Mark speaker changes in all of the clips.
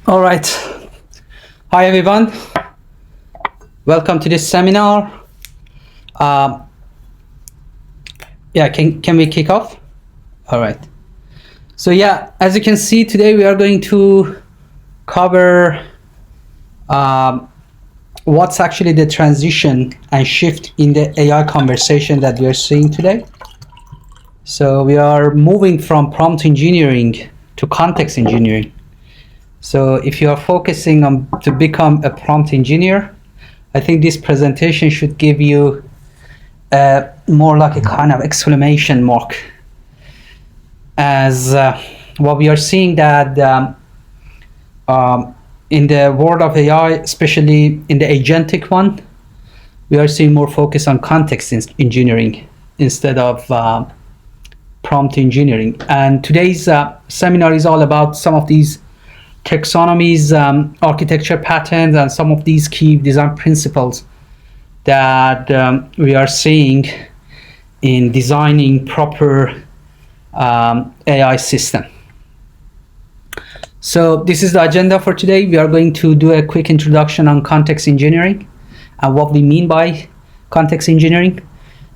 Speaker 1: All right. Hi, everyone. Welcome to this seminar. Um, can we kick off? All right. So as you can see, today we are going to cover what's actually the transition and shift in the AI conversation that we are seeing today. So we are moving from prompt engineering to context engineering. So if you are focusing on to become a prompt engineer, I think this presentation should give you more like a kind of exclamation mark, as what we are seeing that in the world of AI, especially in the agentic one, we are seeing more focus on context engineering instead of prompt engineering. And today's seminar is all about some of these taxonomies, architecture patterns, and some of these key design principles that we are seeing in designing proper AI system. So this is the agenda for today. We are going to do a quick introduction on context engineering and what we mean by context engineering.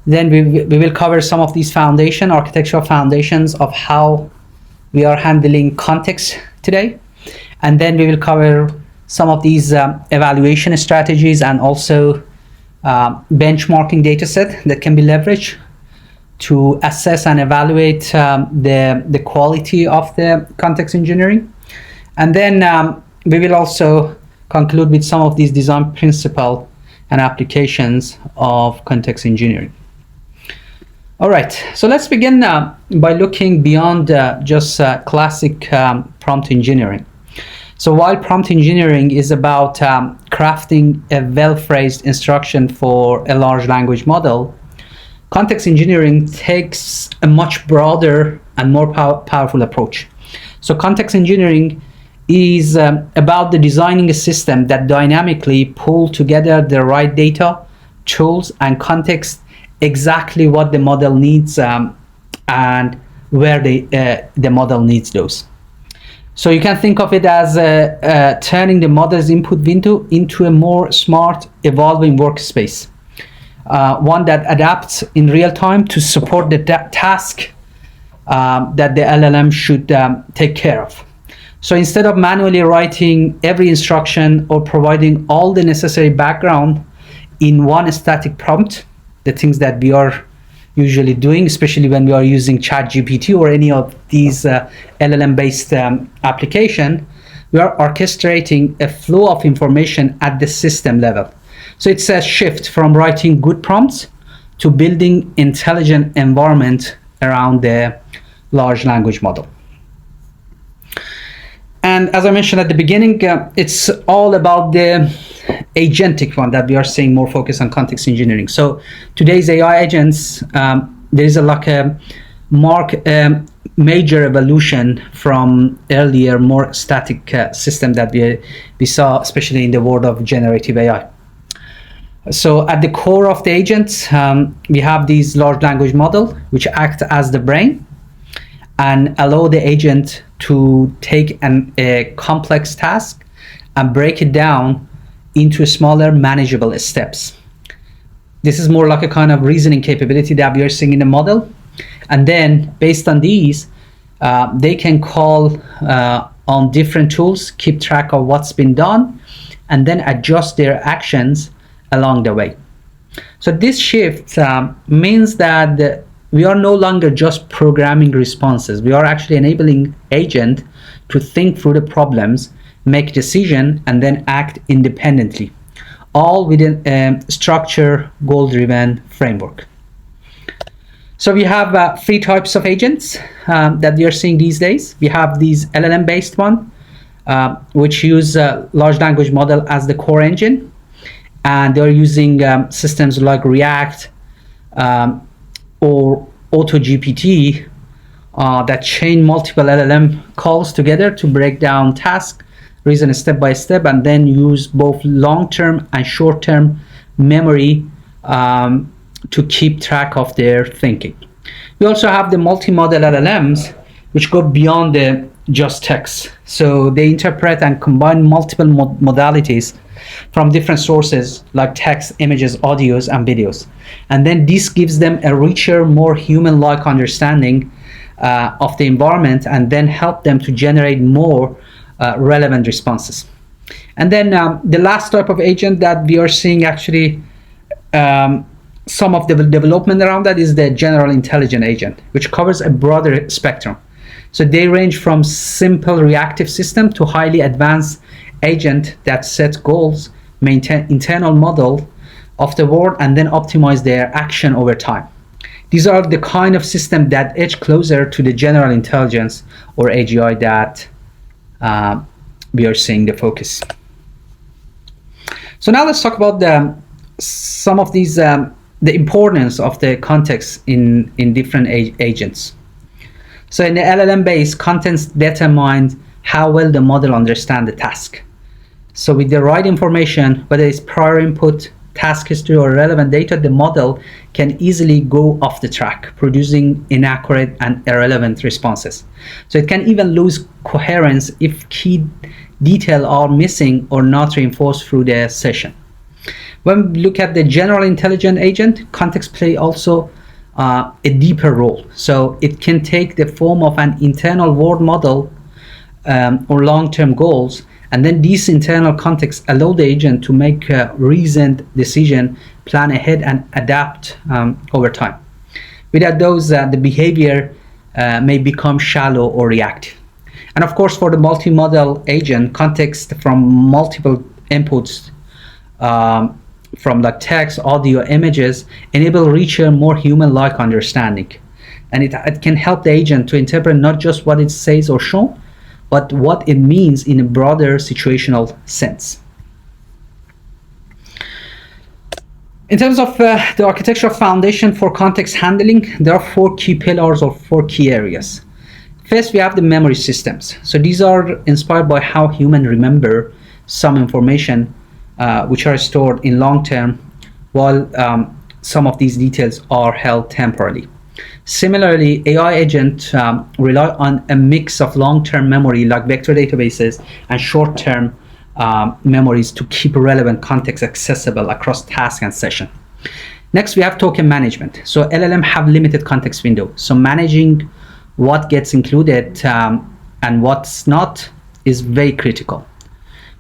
Speaker 1: Then we will cover some of these architectural foundations of how we are handling context today. And then we will cover some of these evaluation strategies and also benchmarking data set that can be leveraged to assess and evaluate the quality of the context engineering. And then we will also conclude with some of these design principles and applications of context engineering. All right, so let's begin by looking beyond just classic prompt engineering. So while prompt engineering is about crafting a well-phrased instruction for a large language model, context engineering takes a much broader and more powerful approach. So context engineering is about the designing a system that dynamically pull together the right data, tools, and context, exactly what the model needs and where the model needs those. So you can think of it as turning the model's input window into a more smart, evolving workspace, one that adapts in real time to support the task that the LLM should take care of. So instead of manually writing every instruction or providing all the necessary background in one static prompt, the things that we are usually doing, especially when we are using ChatGPT or any of these LLM-based application, we are orchestrating a flow of information at the system level. So it's a shift from writing good prompts to building intelligent environment around the large language model. And as I mentioned at the beginning, it's all about the agentic one that we are seeing more focus on context engineering. So today's AI agents, there is a major evolution from earlier, more static system that we saw, especially in the world of generative AI. So at the core of the agents, we have these large language model, which act as the brain and allow the agent to take a complex task and break it down into smaller, manageable steps. This is more like a kind of reasoning capability that we are seeing in the model. And then based on these, they can call on different tools, keep track of what's been done, and then adjust their actions along the way. So this shift means that we are no longer just programming responses. We are actually enabling agent to think through the problems, make decision, and then act independently, all within a structured, goal-driven framework. So we have 3 types of agents that we are seeing these days. We have these LLM-based one, which use large language model as the core engine, and they're using systems like React or AutoGPT that chain multiple LLM calls together to break down tasks, reason step by step, and then use both long-term and short-term memory to keep track of their thinking. We also have the multi-model LLMs, which go beyond the just text. So they interpret and combine multiple modalities from different sources like text, images, audios, and videos. And then this gives them a richer, more human-like understanding of the environment, and then help them to generate more relevant responses. And then the last type of agent that we are seeing actually some of the development around that is the general intelligent agent, which covers a broader spectrum. So they range from simple reactive system to highly advanced agent that set goals, maintain internal model of the world, and then optimize their action over time. These are the kind of system that edge closer to the general intelligence or AGI that we are seeing the focus. So now let's talk about some of these the importance of the context in different agents. So in the LLM base, context determines how well the model understands the task. So with the right information, whether it's prior input, task history, or relevant data, the model can easily go off the track, producing inaccurate and irrelevant responses. So it can even lose coherence if key details are missing or not reinforced through the session. When we look at the general intelligent agent, context play also a deeper role. So it can take the form of an internal world model or long-term goals, and then these internal contexts allow the agent to make a reasoned decision, plan ahead, and adapt over time. Without those, the behavior may become shallow or reactive. And of course, for the multi-model agent, context from multiple inputs from like text, audio, images, enable richer, more human-like understanding. And it can help the agent to interpret not just what it says or shows, but what it means in a broader situational sense. In terms of the architectural foundation for context handling, there are 4 key pillars or 4 key areas. First, we have the memory systems. So these are inspired by how humans remember some information which are stored in long term, while some of these details are held temporarily. Similarly, AI agents rely on a mix of long-term memory like vector databases and short-term memories to keep relevant context accessible across task and session. Next, we have token management. So LLM have limited context window. So managing what gets included and what's not is very critical.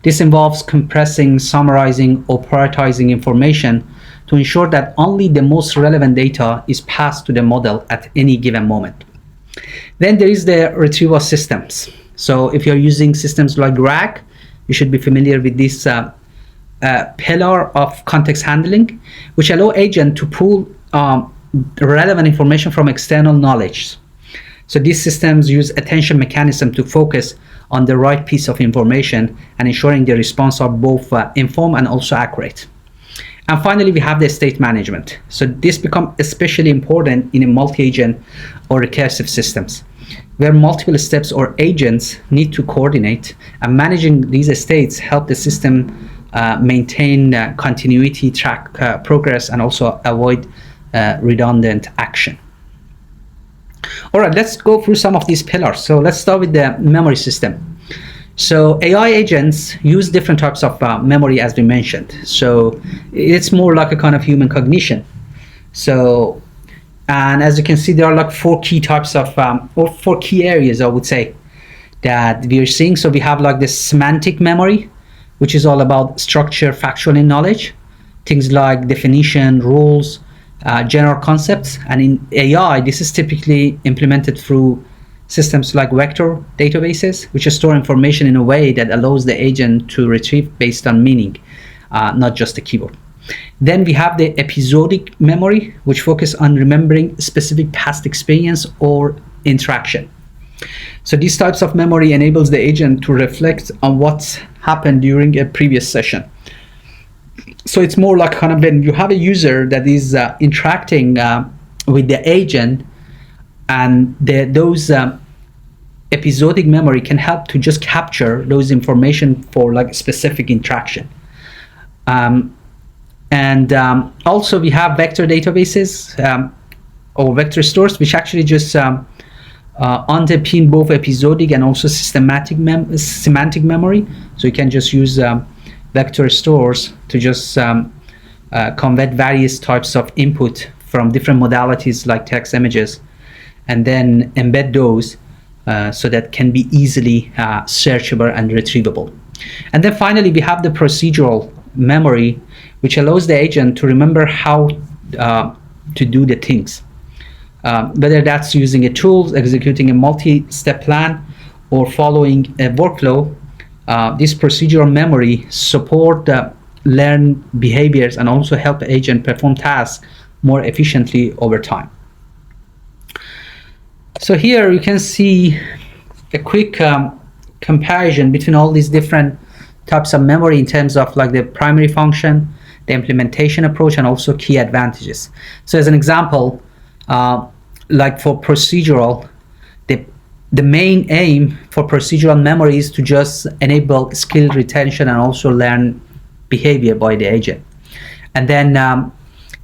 Speaker 1: This involves compressing, summarizing, or prioritizing information to ensure that only the most relevant data is passed to the model at any given moment. Then there is the retrieval systems. So if you're using systems like RAG, you should be familiar with this pillar of context handling, which allow agent to pull relevant information from external knowledge. So these systems use attention mechanism to focus on the right piece of information and ensuring the response are both informed and also accurate. And finally, we have the state management. So this becomes especially important in a multi-agent or recursive systems, where multiple steps or agents need to coordinate, and managing these states help the system maintain continuity, track progress, and also avoid redundant action. All right, let's go through some of these pillars. So let's start with the memory system. So AI agents use different types of memory, as we mentioned. So it's more like a kind of human cognition. So, and as you can see, there are like 4 key types of, or 4 key areas, I would say, that we are seeing. So we have like the semantic memory, which is all about structure, factual knowledge, things like definition, rules, general concepts. And in AI, this is typically implemented through systems like vector databases, which store information in a way that allows the agent to retrieve based on meaning, not just the keyword. Then we have the episodic memory, which focuses on remembering specific past experience or interaction. So these types of memory enables the agent to reflect on what's happened during a previous session. So it's more like kind of when you have a user that is interacting with the agent, and those episodic memory can help to just capture those information for like specific interaction. Also we have vector databases or vector stores, which actually just underpin both episodic and also semantic memory. So you can just use vector stores to just convert various types of input from different modalities like text, images, and then embed those so that can be easily searchable and retrievable. And then finally, we have the procedural memory, which allows the agent to remember how to do the things. Whether that's using a tool, executing a multi-step plan, or following a workflow, this procedural memory support learned behaviors and also help the agent perform tasks more efficiently over time. So here you can see a quick comparison between all these different types of memory in terms of like the primary function, the implementation approach, and also key advantages. So as an example, like for procedural, the main aim for procedural memory is to just enable skill retention and also learn behavior by the agent. And then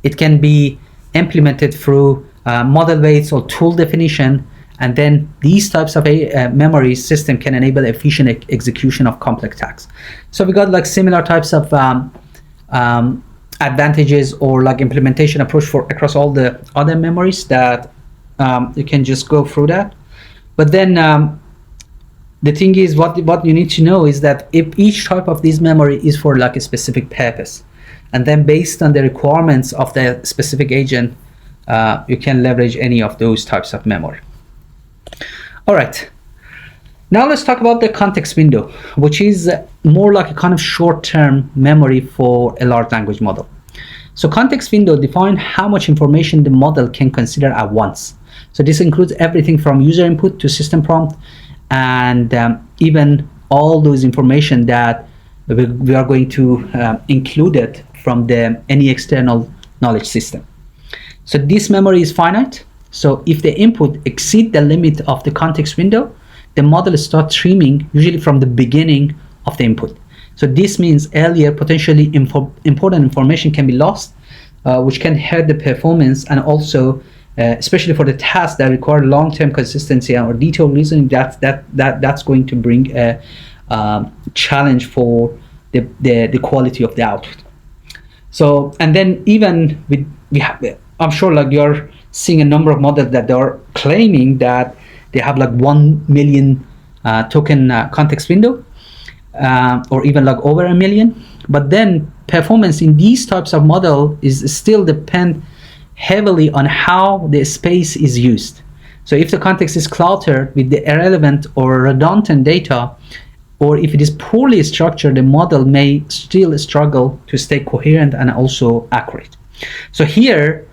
Speaker 1: it can be implemented through model weights or tool definition, and then these types of memory system can enable efficient execution of complex tasks. So we got like similar types of advantages or like implementation approach for across all the other memories that you can just go through that. But then the thing is, what you need to know is that if each type of this memory is for like a specific purpose, and then based on the requirements of the specific agent, you can leverage any of those types of memory. All right, now let's talk about the context window, which is more like a kind of short-term memory for a large language model. So context window defines how much information the model can consider at once. So this includes everything from user input to system prompt, and even all those information that we are going to include it from any external knowledge system. So this memory is finite. So if the input exceeds the limit of the context window, the model starts trimming usually from the beginning of the input. So this means earlier potentially important information can be lost, which can hurt the performance, and also especially for the tasks that require long-term consistency or detailed reasoning, that's going to bring a challenge for the quality of the output. So, and then even I'm sure like you're seeing a number of models that they are claiming that they have like 1 million token context window, or even like over 1 million. But then performance in these types of model is still depend heavily on how the space is used. So if the context is cluttered with the irrelevant or redundant data, or if it is poorly structured, the model may still struggle to stay coherent and also accurate. So here,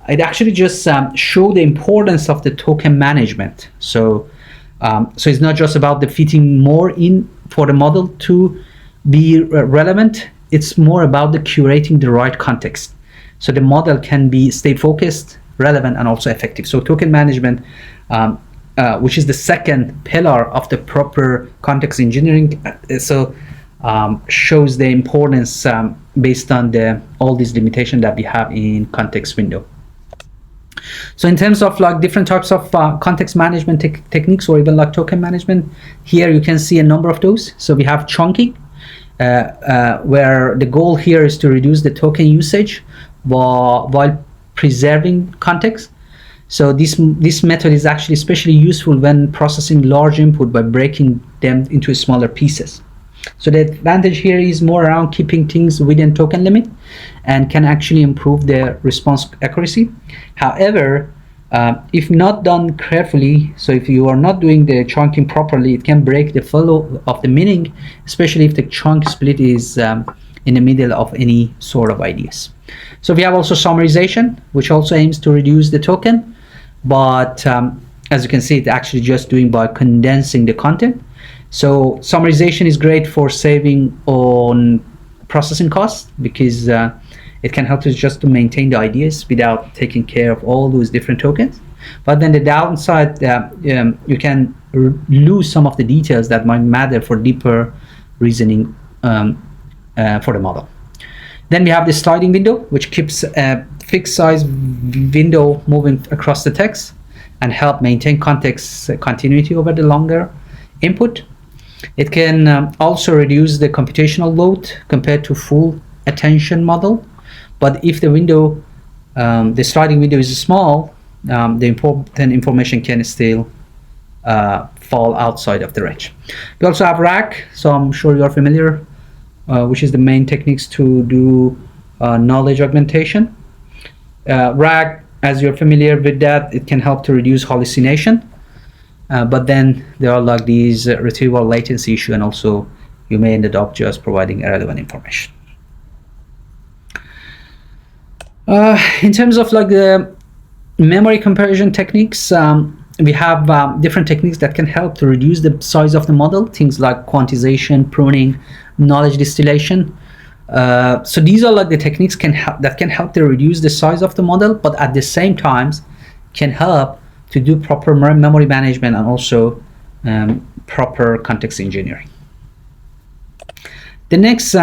Speaker 1: it actually just show the importance of the token management. So it's not just about the fitting more in for the model to be relevant. It's more about the curating the right context, so the model can stay focused, relevant, and also effective. So token management, which is the second pillar of the proper context engineering, shows the importance based on all these limitations that we have in context window. So in terms of like different types of context management techniques, or even like token management, here you can see a number of those. So we have chunking, where the goal here is to reduce the token usage while preserving context. So this method is actually especially useful when processing large input by breaking them into smaller pieces. So the advantage here is more around keeping things within token limit and can actually improve the response accuracy. However, if not done carefully, so if you are not doing the chunking properly, it can break the flow of the meaning, especially if the chunk split is in the middle of any sort of ideas. So we have also summarization, which also aims to reduce the token, but as you can see, it's actually just doing by condensing the content. So summarization is great for saving on processing costs, because it can help us just to maintain the ideas without taking care of all those different tokens. But then the downside, you can lose some of the details that might matter for deeper reasoning for the model. Then we have the sliding window, which keeps a fixed size window moving across the text. and help maintain context continuity over the longer input. It can also reduce the computational load compared to full attention model. But if the window, the sliding window is small, the important information can still fall outside of the range. We also have RAG, so I'm sure you're familiar, which is the main techniques to do knowledge augmentation. RAG, as you're familiar with that, it can help to reduce hallucination. But then there are like these retrieval latency issue, and also you may end up just providing irrelevant information. In terms of like the memory comparison techniques, we have different techniques that can help to reduce the size of the model, things like quantization, pruning, knowledge distillation. So these are like the techniques that can help to reduce the size of the model, but at the same time can help to do proper memory management and also proper context engineering. The next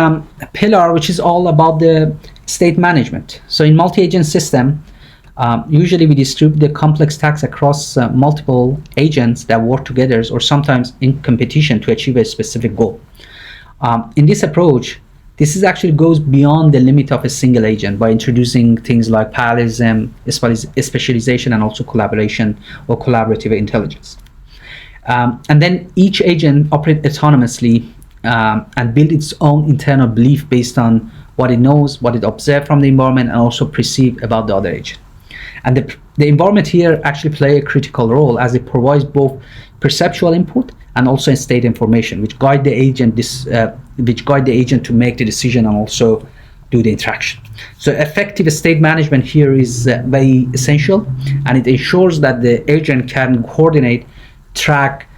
Speaker 1: pillar, which is all about the state management. So in multi-agent system, usually we distribute the complex tasks across multiple agents that work together or sometimes in competition to achieve a specific goal. In this approach, this actually goes beyond the limit of a single agent by introducing things like parallelism, specialization, and also collaboration or collaborative intelligence. And then each agent operates autonomously and build its own internal belief based on what it knows, what it observed from the environment, and also perceive about the other agent. And the environment here actually play a critical role as it provides both perceptual input and also state information, which guide the agent to make the decision and also do the interaction. So effective state management here is very essential, and it ensures that the agent can coordinate, track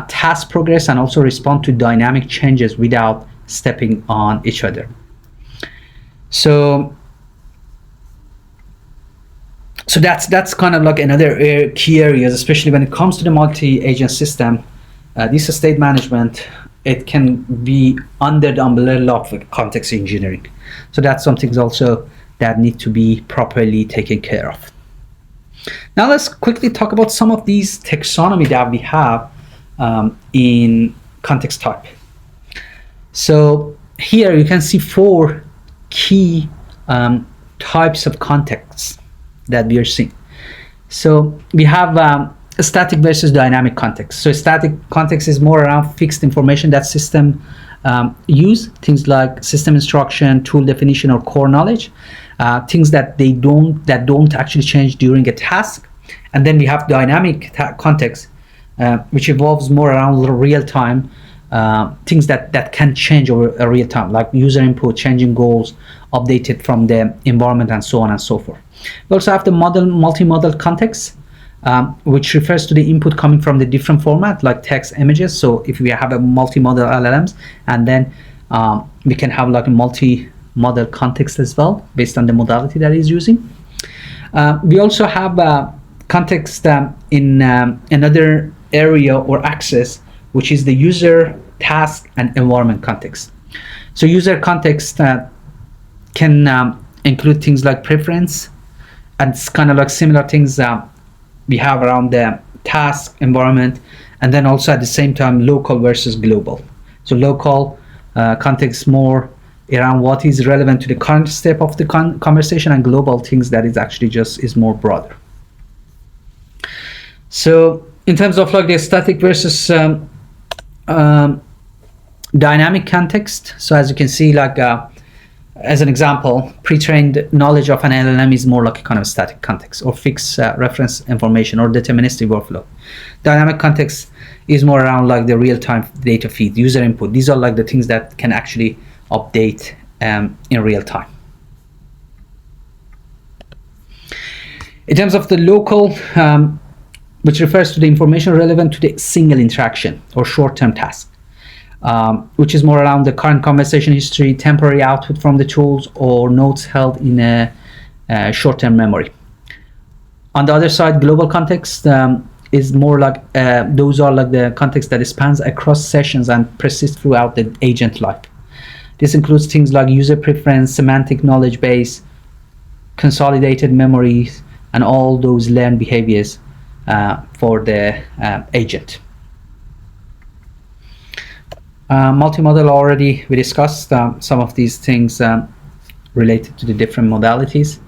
Speaker 1: task progress, and also respond to dynamic changes without stepping on each other. So that's kind of like another key areas, especially when it comes to the multi-agent system. This state management, it can be under the umbrella of context engineering. So that's something also that need to be properly taken care of. Now let's quickly talk about some of these taxonomy that we have in context type. So here you can see 4 key types of contexts that we are seeing. So we have a static versus dynamic context. So static context is more around fixed information that system use, things like system instruction, tool definition, or core knowledge, things that don't actually change during a task. And then we have dynamic context, which evolves more around real time, things that can change over a real time, like user input, changing goals, updated from the environment, and so on and so forth. We also have the multi-model context, which refers to the input coming from the different format, like text, images. So if we have a multi-model LLMs, and then we can have like a multi-model context as well, based on the modality that is using. We also have context in another area or axis, which is the user, task, and environment context. So user context can include things like preference, and it's kind of like similar things we have around the task, environment, and then also at the same time local versus global. So local context more around what is relevant to the current step of the conversation, and global things that is actually just is more broader. So in terms of like the static versus dynamic context, so as you can see, like as an example, pre-trained knowledge of an LLM is more like a kind of static context, or fixed reference information, or deterministic workflow. Dynamic context is more around like the real-time data feed, user input. These are like the things that can actually update in real time. In terms of the local, which refers to the information relevant to the single interaction or short-term task, which is more around the current conversation history, temporary output from the tools, or notes held in a short-term memory. On the other side, global context is more like those are like the context that spans across sessions and persists throughout the agent life. This includes things like user preference, semantic knowledge base, consolidated memories, and all those learned behaviors for the agent. Multimodal, already we discussed some of these things related to the different modalities.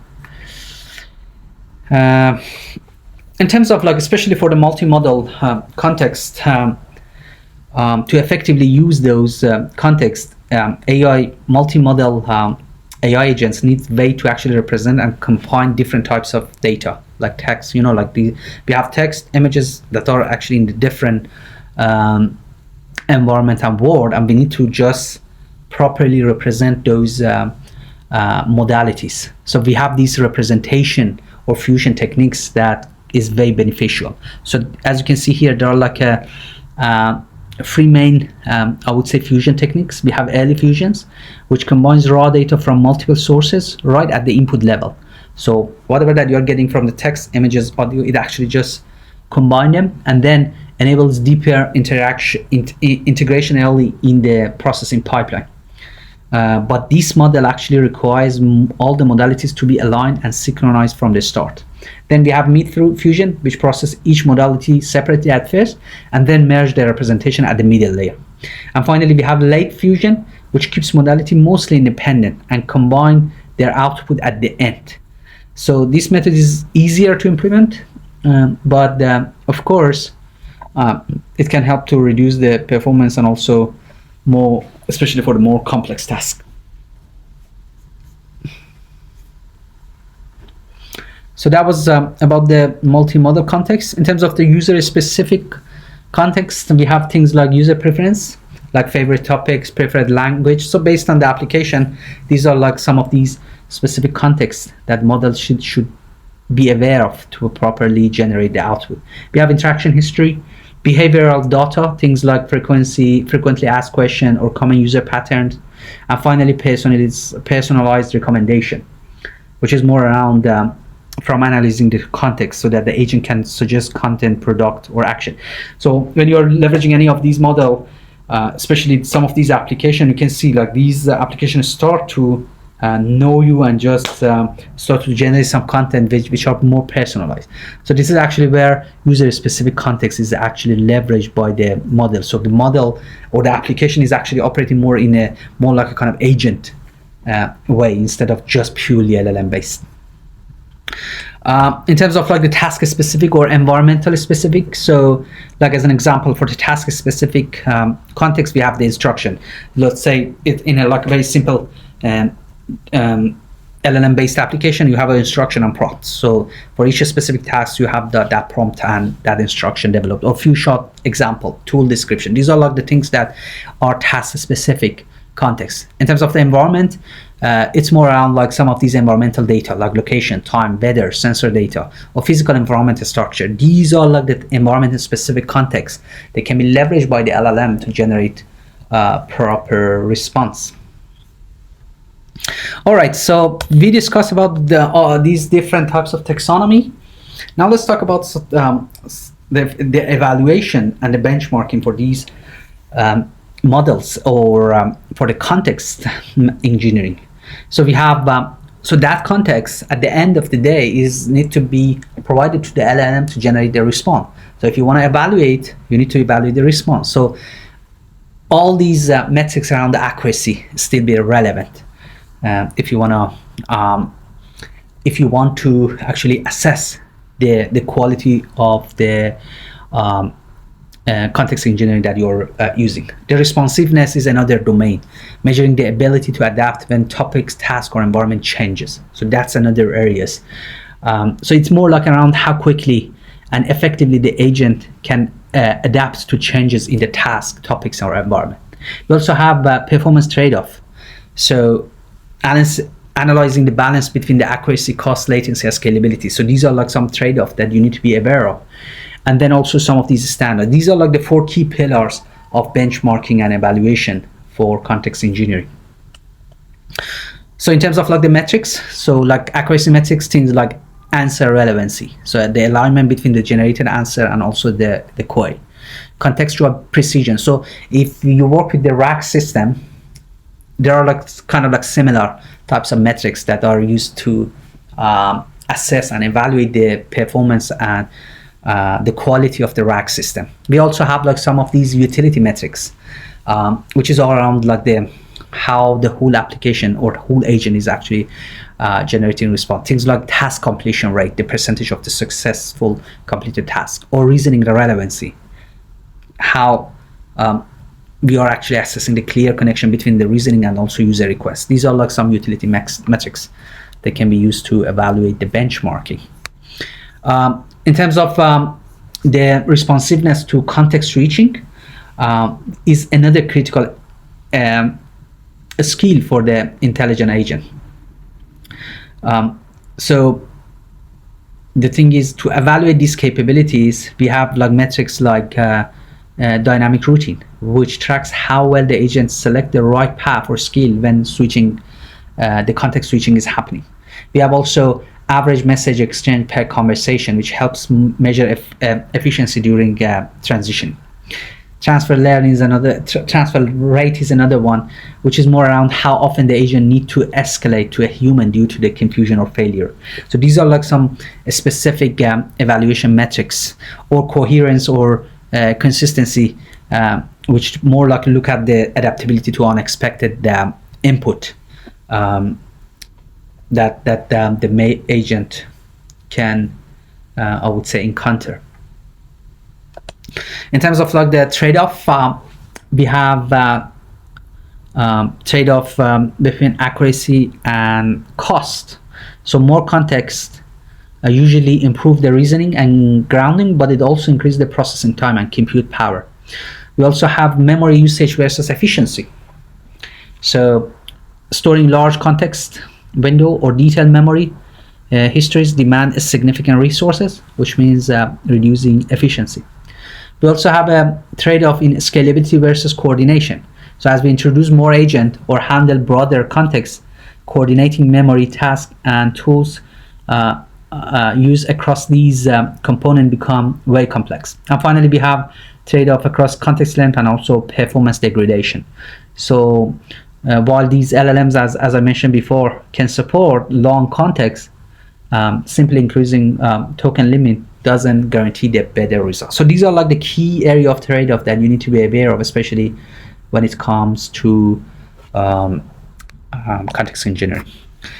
Speaker 1: In terms of especially for the multimodal context, to effectively use those contexts, multimodal AI agents need way to actually represent and combine different types of data, like text. We have text, images that are actually in the different environment and world, and we need to just properly represent those modalities. So we have these representation or fusion techniques that is very beneficial. So as you can see here, there are three main, I would say, fusion techniques. We have early fusions, which combines raw data from multiple sources right at the input level. So whatever that you're getting from the text, images, audio, it actually just combine them and then enables deeper integration early in the processing pipeline. But this model actually requires all the modalities to be aligned and synchronized from the start. Then we have mid-through fusion, which process each modality separately at first and then merge their representation at the middle layer. And finally, we have late fusion, which keeps modality mostly independent and combine their output at the end. So this method is easier to implement, but of course, it can help to reduce the performance and also more, especially for the more complex tasks. So that was about the multimodal context. In terms of the user-specific context, we have things like user preference, like favorite topics, preferred language. So based on the application, these are some of these specific contexts that models should be aware of to properly generate the output. We have interaction history, behavioral data, things like frequently asked question or common user patterns, and finally personalized recommendation, which is more around from analyzing the context so that the agent can suggest content, product, or action. So when you're leveraging any of these models, especially some of these applications, you can see these applications start to know you and just start to generate some content which are more personalized. So this is actually where user-specific context is actually leveraged by the model. So the model or the application is actually operating more in a more like a kind of agent way instead of just purely LLM based. In terms of the task specific or environmental specific, so as an example for the task specific context, we have the instruction. Let's say it in a very simple LLM based application, you have an instruction and prompt. So for each specific task, you have that prompt and that instruction developed, or few short example, tool description. These are the things that are task specific context. In terms of the environment, it's more around some of these environmental data, like location, time, weather, sensor data, or physical environment structure. These are the environment specific context. They can be leveraged by the LLM to generate proper response. All right, so we discussed about these different types of taxonomy. Now let's talk about the evaluation and the benchmarking for these models or for the context engineering. So we have so that context at the end of the day need to be provided to the LLM to generate the response. So if you want to evaluate, you need to evaluate the response. So all these metrics around the accuracy still be relevant. If you want to actually assess the quality of the context engineering that you're using. The responsiveness is another domain, measuring the ability to adapt when topics, task, or environment changes. So that's another areas. So it's more around how quickly and effectively the agent can adapt to changes in the task, topics, or environment. We also have performance trade-off. So analyzing the balance between the accuracy, cost, latency, and scalability. So these are some trade-off that you need to be aware of. And then also some of these standards. These are the 4 key pillars of benchmarking and evaluation for context engineering. So in terms of the metrics, so accuracy metrics, things like answer relevancy. So the alignment between the generated answer and also the query. Contextual precision. So if you work with the RAG system, there are kind of similar types of metrics that are used to assess and evaluate the performance and the quality of the RAG system. We also have like some of these utility metrics, which is all around like how the whole application or the whole agent is actually generating response. Things like task completion rate, the percentage of the successful completed task, or reasoning relevancy, how we are actually accessing the clear connection between the reasoning and also user requests. These are like some utility metrics that can be used to evaluate the benchmarking. In terms of the responsiveness to context switching, is another critical skill for the intelligent agent. So the thing is, to evaluate these capabilities, we have like metrics like dynamic routing, which tracks how well the agents select the right path or skill when switching, the context switching is happening. We have also average message exchange per conversation, which helps measure efficiency during transition. Transfer rate is another one, which is more around how often the agent need to escalate to a human due to the confusion or failure. So these are like some specific evaluation metrics, or coherence or consistency, which more like look at the adaptability to unexpected input that the agent can, I would say, encounter. In terms of like the trade-off, we have trade-off between accuracy and cost. So more context usually improve the reasoning and grounding, but it also increases the processing time and compute power. We also have memory usage versus efficiency. So storing large context window or detailed memory histories demand significant resources, which means reducing efficiency. We also have a trade-off in scalability versus coordination. So as we introduce more agent or handle broader context, coordinating memory, tasks, and tools used across these components become very complex. And finally, we have trade-off across context length and also performance degradation. So while these LLMs, as I mentioned before, can support long context, simply increasing token limit doesn't guarantee the better results. So these are like the key area of trade-off that you need to be aware of, especially when it comes to context engineering.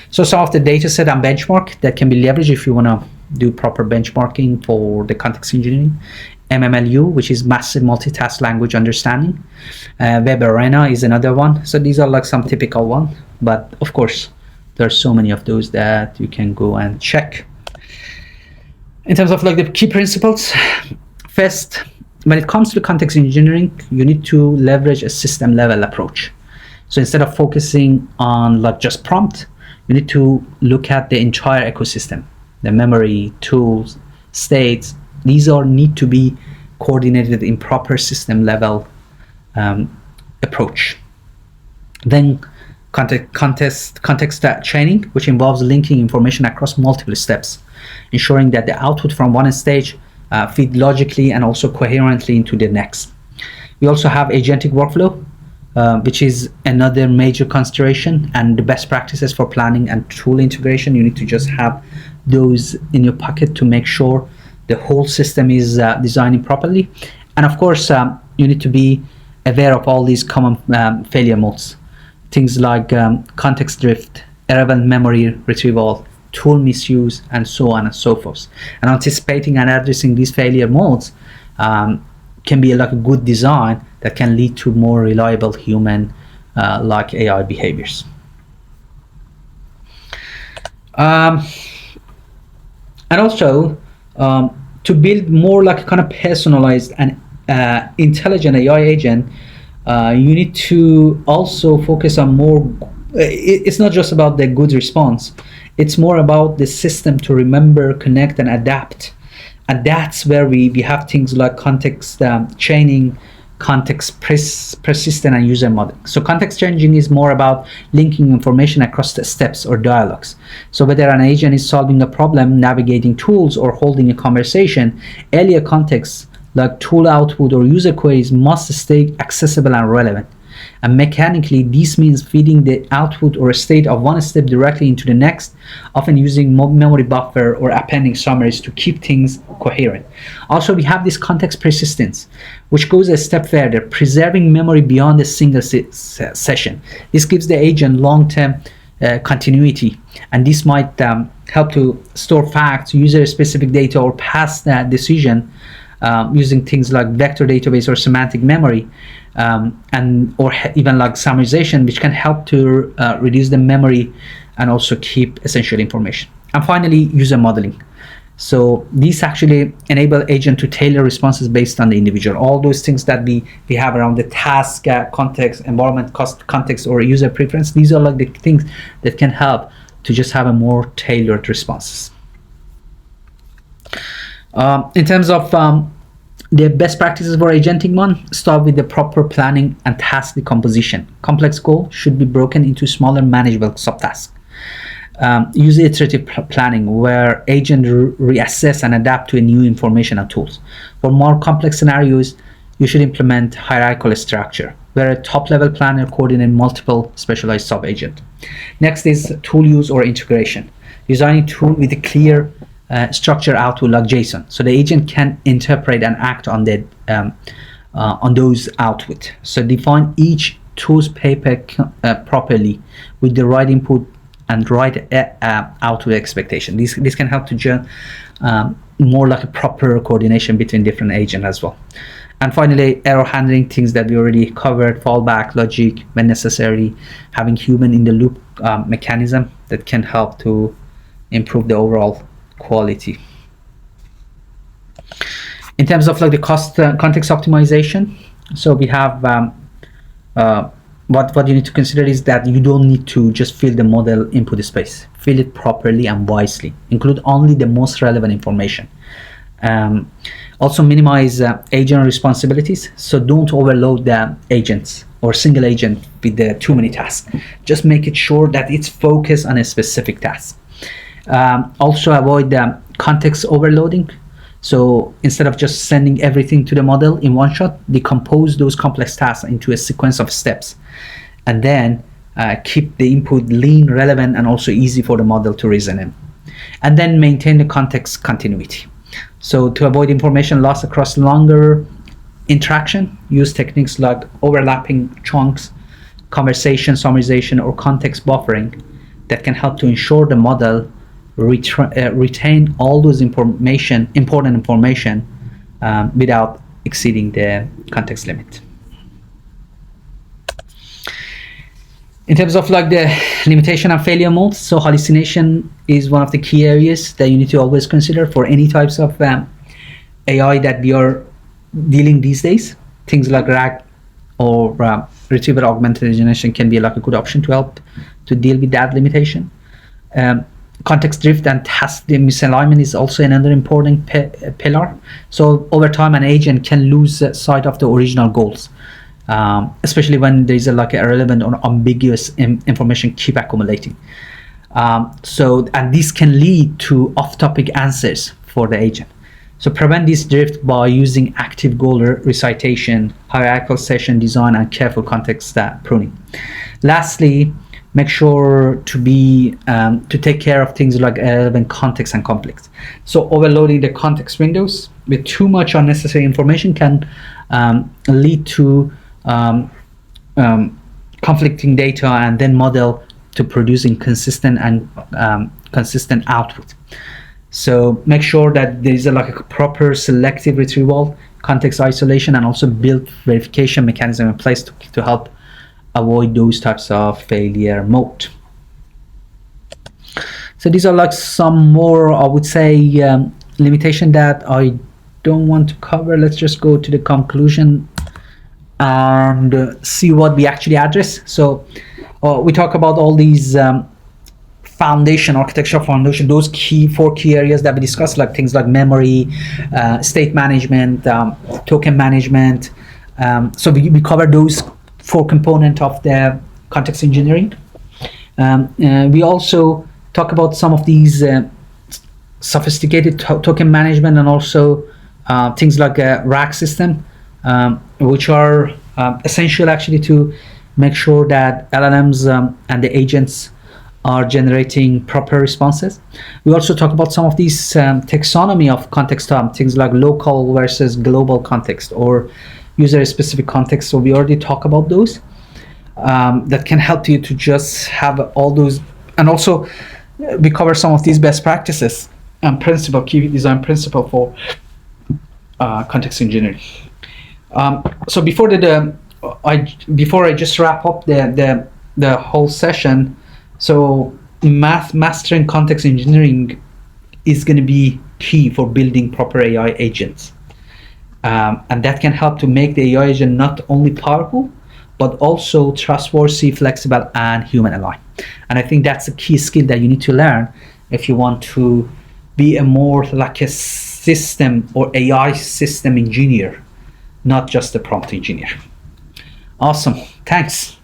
Speaker 1: So some of the data set and benchmark that can be leveraged if you want to do proper benchmarking for the context engineering. MMLU, which is Massive Multitask Language Understanding. Web Arena is another one. So these are like some typical ones, but of course, there are so many of those that you can go and check. In terms of like the key principles, first, when it comes to context engineering, you need to leverage a system level approach. So instead of focusing on like just prompt, you need to look at the entire ecosystem, the memory, tools, states. These all need to be coordinated in proper system level approach. Then context chaining, which involves linking information across multiple steps, ensuring that the output from one stage feed logically and also coherently into the next. We also have agentic workflow, which is another major consideration, and the best practices for planning and tool integration. You need to just have those in your pocket to make sure the whole system is designing properly. And of course, you need to be aware of all these common failure modes. Things like context drift, irrelevant memory retrieval, tool misuse, and so on and so forth. And anticipating and addressing these failure modes can be like a good design that can lead to more reliable human like AI behaviors. And also to build more like a kind of personalized and intelligent AI agent, you need to also focus on more. It's not just about the good response. It's more about the system to remember, connect, and adapt. And that's where we have things like context chaining, context persistent, and user modeling. So context changing is more about linking information across the steps or dialogues. So whether an agent is solving a problem, navigating tools, or holding a conversation, earlier contexts like tool output or user queries must stay accessible and relevant. And mechanically, this means feeding the output or state of one step directly into the next, often using memory buffer or appending summaries to keep things coherent. Also, we have this context persistence, which goes a step further, preserving memory beyond a single session. This gives the agent long-term continuity, and this might help to store facts, user-specific data, or past decision using things like vector database or semantic memory, or even like summarization, which can help to reduce the memory and also keep essential information. And finally, user modeling. So these actually enable agent to tailor responses based on the individual. All those things that we have around the task, context, environment, context, or user preference, these are like the things that can help to just have a more tailored responses. In terms of the best practices for agentic one, start with the proper planning and task decomposition. Complex goal should be broken into smaller manageable subtasks. Use iterative planning, where agents reassess and adapt to a new information and tools. For more complex scenarios, you should implement hierarchical structure, where a top-level planner coordinates multiple specialized sub-agents. Next is tool use or integration. Designing tool with a clear structure output like JSON, so the agent can interpret and act on the on those output. So define each tool's paper properly with the right input and right output expectation. This can help to more like a proper coordination between different agents as well. And finally, error handling, things that we already covered, fallback logic when necessary, having human in the loop mechanism that can help to improve the overall quality. In terms of like the context optimization, so we have what you need to consider is that you don't need to just fill the model input space. Fill it properly and wisely. Include only the most relevant information. Also minimize agent responsibilities, so don't overload the agents or single agent with too many tasks. Just make it sure that it's focused on a specific task. Also avoid context overloading. So instead of just sending everything to the model in one shot, decompose those complex tasks into a sequence of steps, and then keep the input lean, relevant, and also easy for the model to reason in. And then maintain the context continuity. So to avoid information loss across longer interaction, use techniques like overlapping chunks, conversation summarization, or context buffering that can help to ensure the model retain all those important information without exceeding the context limit. In terms of like the limitation and failure modes, so hallucination is one of the key areas that you need to always consider for any types of AI that we are dealing these days. Things like RAG or retrieval augmented generation can be like a good option to help to deal with that limitation. Context drift and task misalignment is also another important pillar. So over time, an agent can lose sight of the original goals, especially when there is like irrelevant or ambiguous information keep accumulating. And this can lead to off-topic answers for the agent. So prevent this drift by using active goal recitation, hierarchical session design, and careful context pruning. Lastly, make sure to take care of things like relevant context and conflicts. So overloading the context windows with too much unnecessary information can lead to conflicting data, and then model to producing consistent output. So make sure that there is like a proper selective retrieval, context isolation, and also build verification mechanism in place to help avoid those types of failure mode. So these are like some more, I would say, limitation that I don't want to cover. Let's just go to the conclusion and see what we actually address. So we talk about all these architectural foundation, those four key areas that we discussed, like things like memory, state management, token management. So we cover those four components of the context engineering. We also talk about some of these sophisticated token management, and also things like a RAG system, which are essential actually to make sure that LLMs and the agents are generating proper responses. We also talk about some of these taxonomy of context, things like local versus global context or user-specific context. So we already talk about those. That can help you to just have all those, and also we cover some of these best practices and key design principle for context engineering. So before I just wrap up the whole session, so mastering context engineering is going to be key for building proper AI agents, and that can help to make the AI agent not only powerful but also trustworthy, flexible, and human aligned. And I think that's a key skill that you need to learn if you want to be a more like a system or AI system engineer, not just a prompt engineer. Awesome. Thanks.